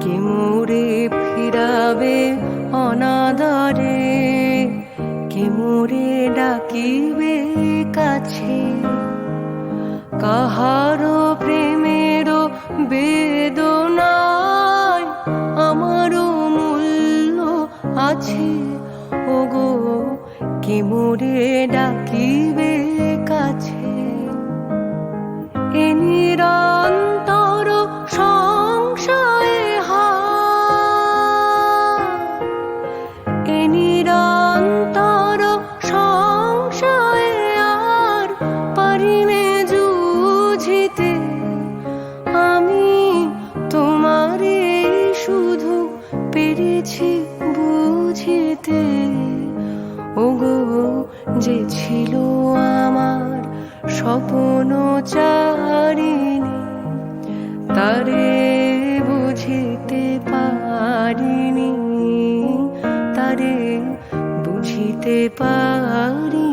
কে মোরে ফিরাবে অনাদরে, কে মোরে ডাকিবে কাছে। কাহারো প্রেমেরও বেদনায় আমারও মূল্য আছে। ওগো কে মোরে ডাকিবে কাছে। এ নিরন্তর সংশয়ে এ নিরন্তর সংশয়ে আর পারিনে জুঝিতে। আমি তোমারে শুধু পেরেছি বুঝিতে। ওগো যে ছিল আমার স্বপ্ন চারিণী, তারে বুঝিতে পারিনি, তারে বুঝিতে পারি।